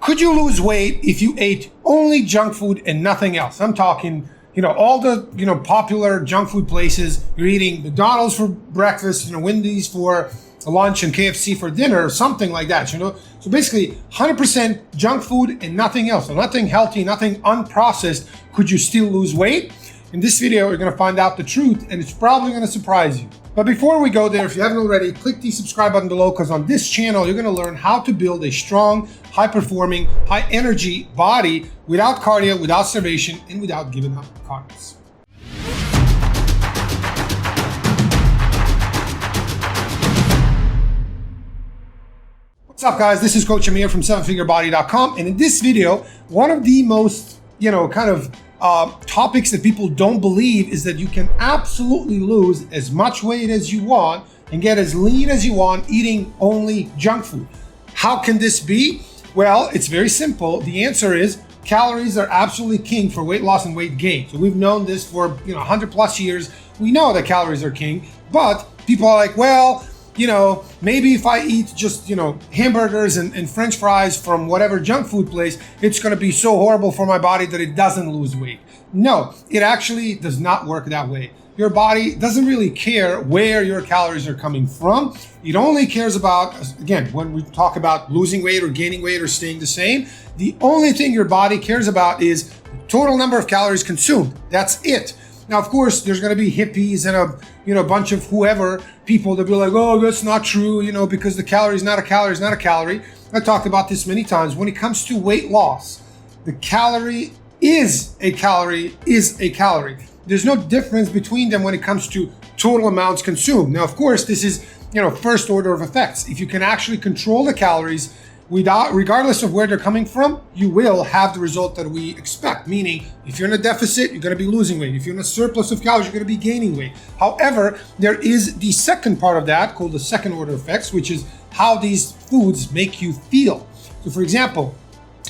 Could you lose weight if you ate only junk food and nothing else? I'm talking, all the, popular junk food places. You're eating McDonald's for breakfast, Wendy's for lunch and KFC for dinner or something like that, So basically 100% junk food and nothing else. So nothing healthy, nothing unprocessed. Could you still lose weight? In this video, you're gonna find out the truth, and it's probably gonna surprise you. But before we go there, if you haven't already, click the subscribe button below, because on this channel, you're gonna learn how to build a strong, high-performing, high-energy body without cardio, without starvation, and without giving up carbs. What's up, guys? This is Coach Amir from 7figurebody.com, and in this video, one of the most, topics that people don't believe is that you can absolutely lose as much weight as you want and get as lean as you want eating only junk food. How can this be? Well, it's very simple. The answer is calories are absolutely king for weight loss and weight gain. So we've known this for 100 plus years. We know that calories are king, but people are like, well, maybe if I eat just, hamburgers and French fries from whatever junk food place, it's going to be so horrible for my body that it doesn't lose weight. No, it actually does not work that way. Your body doesn't really care where your calories are coming from. It only cares about, again, when we talk about losing weight or gaining weight or staying the same, the only thing your body cares about is the total number of calories consumed. That's it. Now, of course, there's going to be hippies and a bunch of whoever people that be like, oh, that's not true, because the calorie is not a calorie is not a calorie. I talked about this many times. When it comes to weight loss, the calorie is a calorie is a calorie. There's no difference between them when it comes to total amounts consumed. Now, of course, this is, first order of effects. If you can actually control the calories regardless of where they're coming from, you will have the result that we expect. Meaning, if you're in a deficit, you're going to be losing weight. If you're in a surplus of calories, you're going to be gaining weight. However, there is the second part of that called the second order effects, which is how these foods make you feel. So, for example,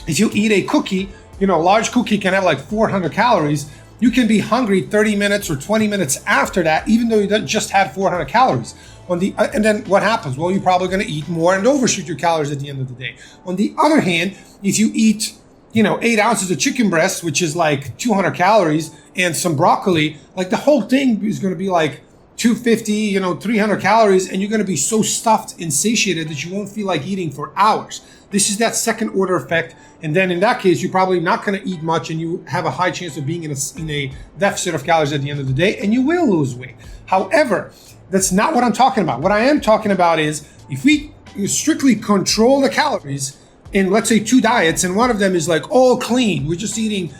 if you eat a cookie, a large cookie can have like 400 calories. You can be hungry 30 minutes or 20 minutes after that, even though you just had 400 calories. And then what happens? Well, you're probably going to eat more and overshoot your calories at the end of the day. On the other hand, if you eat, 8 ounces of chicken breast, which is like 200 calories, and some broccoli, like the whole thing is going to be like 250, 300 calories, and you're going to be so stuffed and satiated that you won't feel like eating for hours. This is that second order effect. And then in that case, you're probably not going to eat much, and you have a high chance of being in a deficit of calories at the end of the day, and you will lose weight. However, that's not what I'm talking about. What I am talking about is if we strictly control the calories in, let's say, 2 diets, and one of them is like all clean, we're just eating,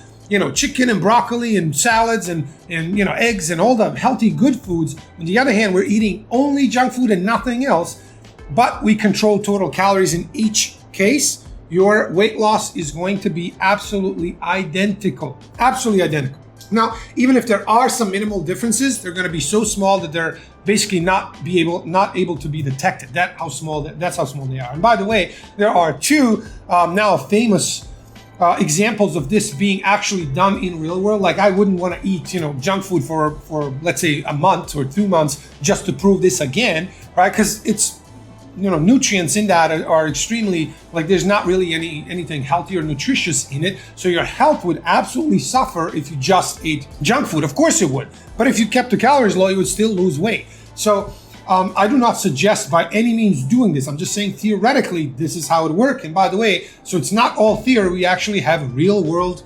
chicken and broccoli and salads and eggs and all the healthy good foods. On the other hand, we're eating only junk food and nothing else, but we control total calories in each case, your weight loss is going to be absolutely identical. Absolutely identical. Now, even if there are some minimal differences, they're going to be so small that they're basically not able to be detected. That's how small they are. And by the way, there are 2 now famous examples of this being actually done in real world. Like, I wouldn't want to eat, junk food for let's say a month or 2 months just to prove this again, right? Because it's nutrients in that are extremely, like, there's not really anything healthy or nutritious in it. So your health would absolutely suffer if you just ate junk food. Of course it would. But if you kept the calories low, you would still lose weight. So I do not suggest by any means doing this. I'm just saying theoretically, this is how it works. And by the way, so it's not all theory. We actually have real world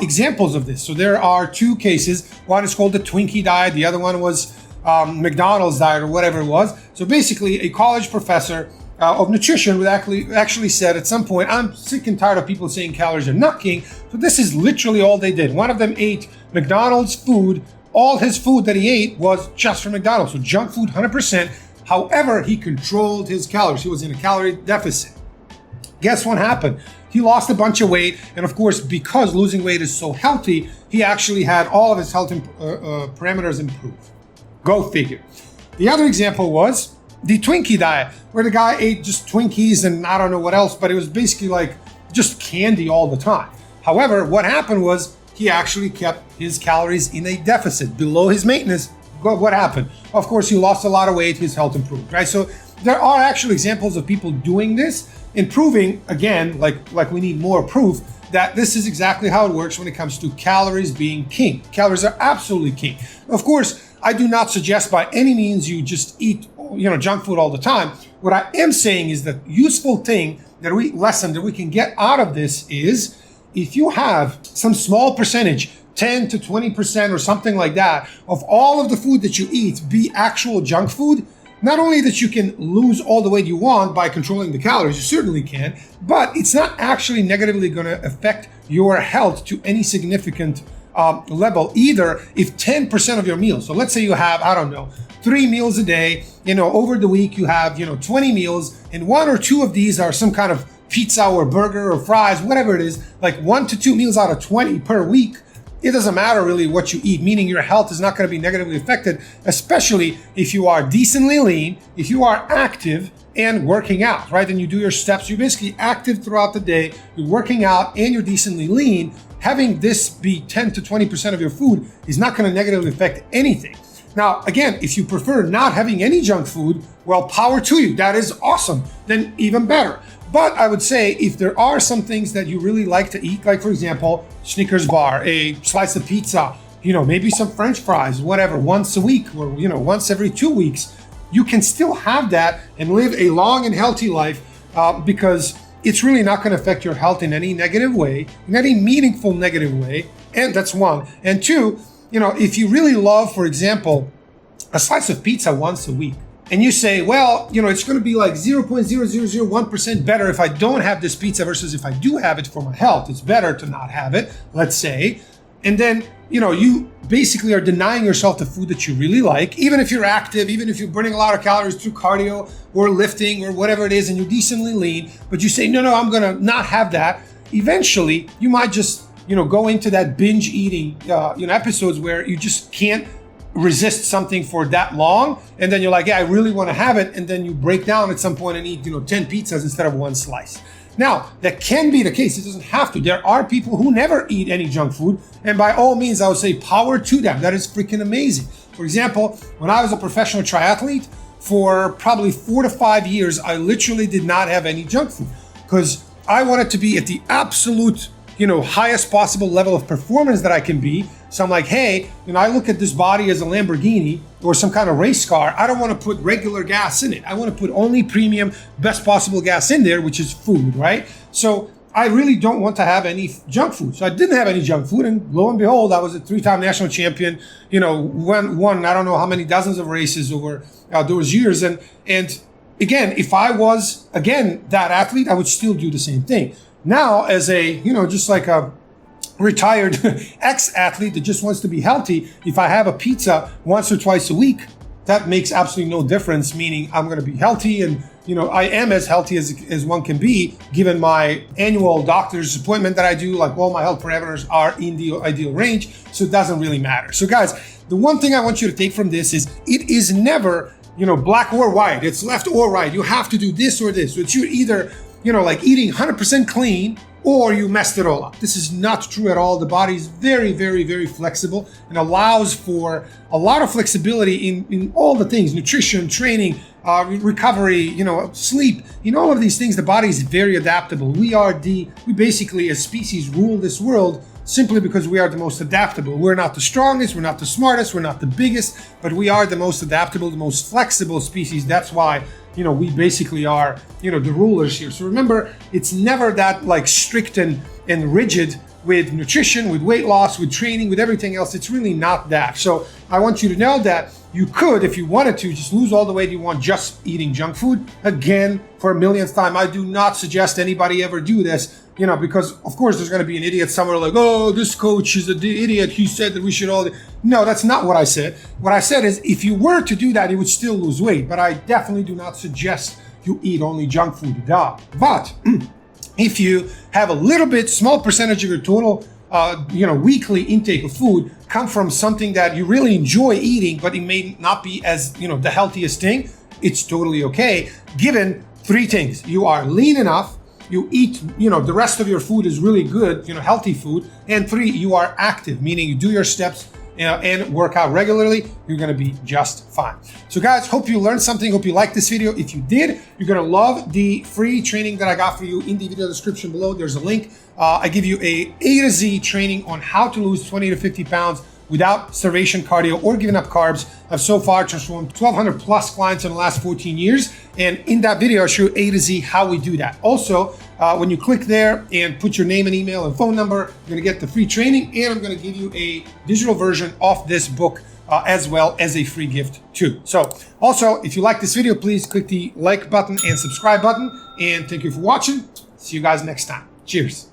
examples of this. So there are 2 cases. One is called the Twinkie diet. The other one was McDonald's diet or whatever it was. So basically, a college professor of nutrition would actually said at some point, I'm sick and tired of people saying calories are not king. So this is literally all they did. One of them ate McDonald's food. All his food that he ate was just from McDonald's. So junk food, 100%. However, he controlled his calories. He was in a calorie deficit. Guess what happened? He lost a bunch of weight. And of course, because losing weight is so healthy, he actually had all of his health parameters improve. Go figure. The other example was the Twinkie diet, where the guy ate just Twinkies and I don't know what else, but it was basically like just candy all the time. However, what happened was he actually kept his calories in a deficit below his maintenance. What happened? Of course, he lost a lot of weight, his health improved, right? So there are actual examples of people doing this and proving, again, like we need more proof, that this is exactly how it works when it comes to calories being king. Calories are absolutely king. Of course, I do not suggest by any means you just eat, junk food all the time. What I am saying is the useful thing lesson that we can get out of this is if you have some small percentage, 10 to 20% or something like that, of all of the food that you eat be actual junk food, not only that you can lose all the weight you want by controlling the calories, you certainly can, but it's not actually negatively going to affect your health to any significant level either if 10% of your meals, so let's say you have, 3 meals a day, over the week you have, 20 meals, and 1 or 2 of these are some kind of pizza or burger or fries, whatever it is, like 1 to 2 meals out of 20 per week. It doesn't matter really what you eat, meaning your health is not going to be negatively affected, especially if you are decently lean, if you are active and working out, right? And you do your steps, you're basically active throughout the day, you're working out and you're decently lean. Having this be 10 to 20% of your food is not going to negatively affect anything. Now, again, if you prefer not having any junk food, well, power to you. That is awesome. Then even better. But I would say if there are some things that you really like to eat, like for example, Snickers bar, a slice of pizza, maybe some French fries, whatever, once a week or, once every 2 weeks, you can still have that and live a long and healthy life because it's really not going to affect your health in any negative way, in any meaningful negative way. And that's one. And two, if you really love, for example, a slice of pizza once a week, and you say, well, it's going to be like 0.0001% better if I don't have this pizza versus if I do have it for my health. It's better to not have it, let's say. And then, you basically are denying yourself the food that you really like, even if you're active, even if you're burning a lot of calories through cardio or lifting or whatever it is, and you're decently lean, but you say, no, I'm going to not have that. Eventually, you might just, go into that binge eating, episodes where you just can't resist something for that long, and then you're like, yeah, I really want to have it, and then you break down at some point and eat 10 pizzas instead of 1 slice. Now, that can be the case. It doesn't have to. There are people who never eat any junk food, and by all means, I would say power to them. That is freaking amazing. For example, when I was a professional triathlete, for probably 4 to 5 years, I literally did not have any junk food because I wanted to be at the absolute highest possible level of performance that I can be. So I'm like, hey, I look at this body as a Lamborghini or some kind of race car. I don't want to put regular gas in it. I want to put only premium, best possible gas in there, which is food, right? So I really don't want to have any junk food. So I didn't have any junk food. And lo and behold, I was a 3-time national champion, won I don't know how many dozens of races over those years. And again, if I was, that athlete, I would still do the same thing. Now, as a, just like a retired ex-athlete that just wants to be healthy, if I have a pizza once or twice a week, that makes absolutely no difference, meaning I'm going to be healthy and, I am as healthy as one can be given my annual doctor's appointment that I do. Like all my health parameters are in the ideal range, so it doesn't really matter. So guys, the one thing I want you to take from this is it is never, black or white. It's left or right. You have to do this or this. So it's you're either like eating 100% clean or you messed it all up. This is not true at all. The body is very, very, very flexible and allows for a lot of flexibility in all the things, nutrition, training, recovery, sleep, all of these things. The body is very adaptable. We basically as species rule this world simply because we are the most adaptable. We're not the strongest, we're not the smartest, we're not the biggest, but we are the most adaptable, the most flexible species. That's why we basically are, the rulers here. So remember, it's never that like strict and rigid with nutrition, with weight loss, with training, with everything else. It's really not that. So I want you to know that you could, if you wanted to, just lose all the weight you want just eating junk food. Again, for a millionth time, I do not suggest anybody ever do this, because of course there's going to be an idiot somewhere like, oh, this coach is an idiot. He said that we should all. No, that's not what I said. What I said is if you were to do that, you would still lose weight. But I definitely do not suggest you eat only junk food. But if you have a little bit, small percentage of your total, weekly intake of food come from something that you really enjoy eating, but it may not be as, the healthiest thing, it's totally okay. Given 3 things: you are lean enough, you eat, the rest of your food is really good, healthy food. And 3, you are active, meaning you do your steps, and work out regularly, you're gonna be just fine. So guys, hope you learned something. Hope you liked this video. If you did, you're gonna love the free training that I got for you in the video description below. There's a link. I give you a to Z training on how to lose 20 to 50 pounds without starvation cardio or giving up carbs. I've so far transformed 1,200 plus clients in the last 14 years. And in that video, I show you to Z how we do that. Also, when you click there and put your name and email and phone number, you're gonna get the free training, and I'm gonna give you a digital version of this book as well as a free gift too. So also, if you like this video, please click the like button and subscribe button. And thank you for watching. See you guys next time. Cheers.